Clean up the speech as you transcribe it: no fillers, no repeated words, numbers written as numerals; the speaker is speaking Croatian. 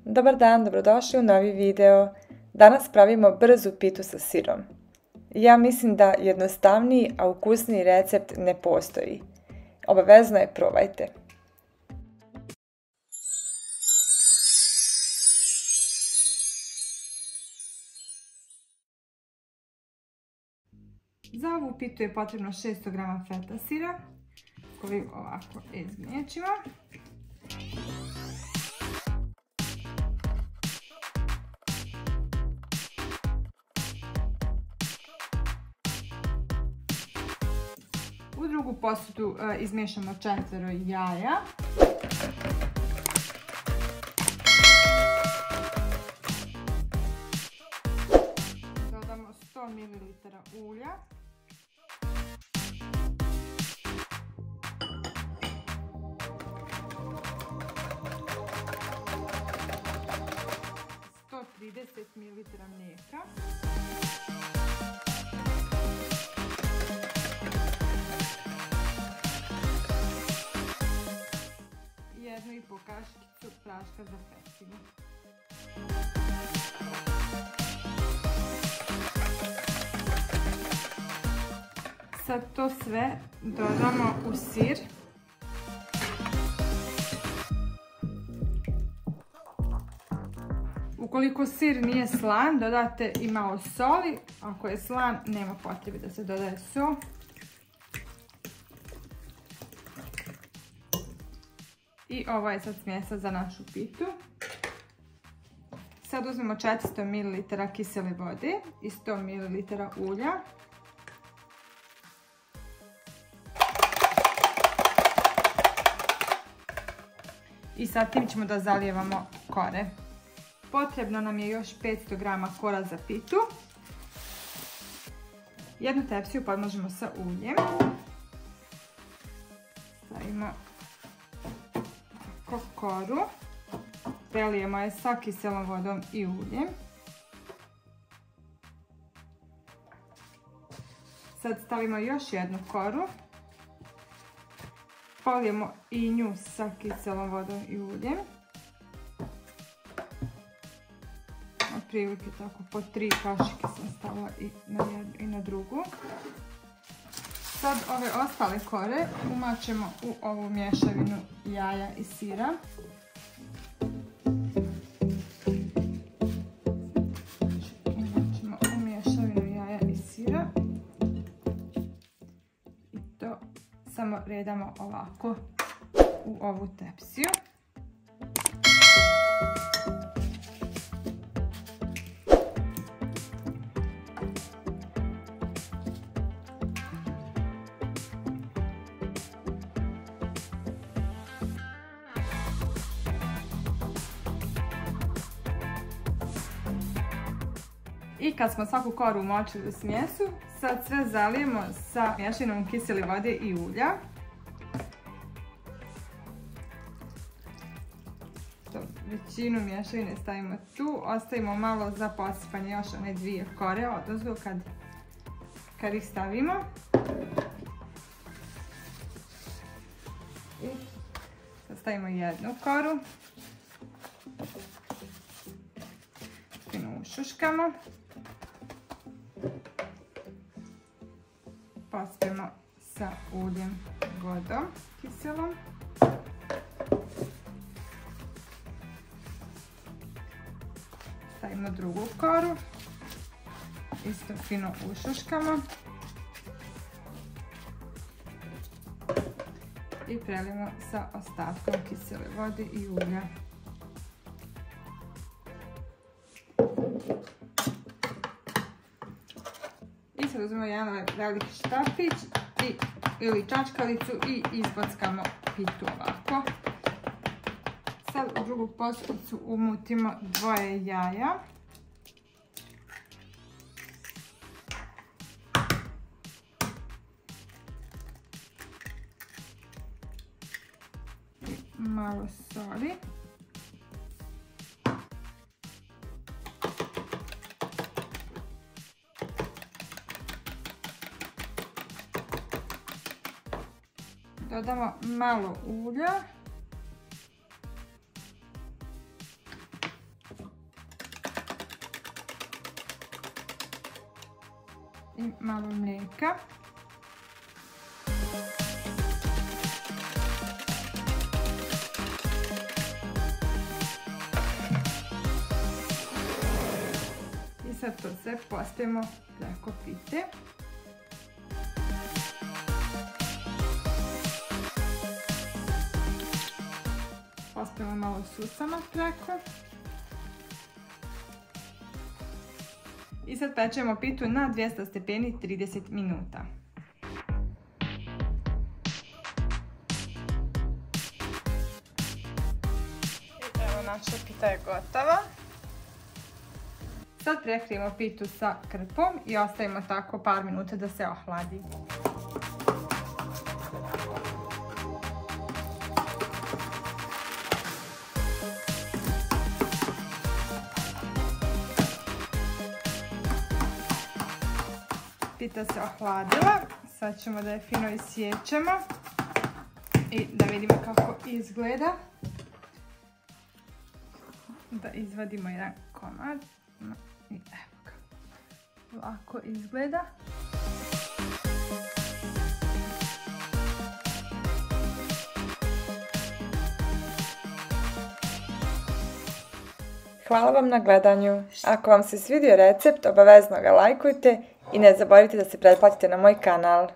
Dobar dan, dobrodošli u novi video. Danas pravimo brzu pitu sa sirom. Ja mislim da jednostavniji, a ukusniji recept ne postoji. Obavezno je probajte. Za ovu pitu je potrebno 600 g feta sira koji ovako izmiječimo. U drugu posudu izmiješamo 4 jaja. Dodamo 100 ml ulja. Ml mlijeka. I 1,5 kašičicu praška za pecivo. Sad to sve dodamo u sir. Ukoliko sir nije slan, dodate i malo soli. Ako je slan, nema potrebe da se dodaje sol. I ovo je sad smjesa za našu pitu. Sad uzmemo 400 ml kisele vode i 100 ml ulja. I sad tim ćemo da zalijevamo kore. Potrebno nam je još 500 g kora za pitu. Jednu tepsiju podmažemo sa uljem. Stavimo koru. Prelijemo je sa kiselom vodom i uljem. Sad stavimo još jednu koru. Polijemo i nju sa kiselom vodom i uljem. Otprilike tako po 3 kašike sam stavila i na jednu i na drugu. Sad ove ostale kore umačemo u ovu mješavinu jaja i sira. Umačemo u mješavinu jaja i sira. I to samo redamo ovako u ovu tepsiju. I kad smo svaku koru umočili u smjesu, sad sve zalijemo sa mješanom kisele vode i ulja. Većinu mješavine stavimo tu, ostavimo malo za posipanje još one 2 kore odozgo kad ih stavimo. I sad stavimo jednu koru. Ušuškamo. Pospijemo sa uljem, vodom kiselom. Stavimo drugu koru. Isto fino ušuškamo. I prelijemo sa ostatkom kisele vode i ulja. I sad uzmemo jedan veliki štapić ili čačkalicu i izbockamo pitu ovako. Sad u drugu posudicu umutimo 2 jaja. I malo soli. Dodamo malo ulja. i malo mlijeka. I sad to sve postavimo preko pite. Postavimo malo susama preko. I sad pečemo pitu na 200 stepeni 30 minuta. Evo, naša pita je gotova. Sad prekrijemo pitu sa krpom i ostavimo tako par minuta da se ohladi. Pita se ohladila, sad ćemo da je fino isječemo i da vidimo kako izgleda. Da izvadimo jedan komad i evo ga, ovako izgleda. Hvala vam na gledanju. Ako vam se svidio recept, obavezno ga lajkujte i ne zaboravite da se pretplatite na moj kanal.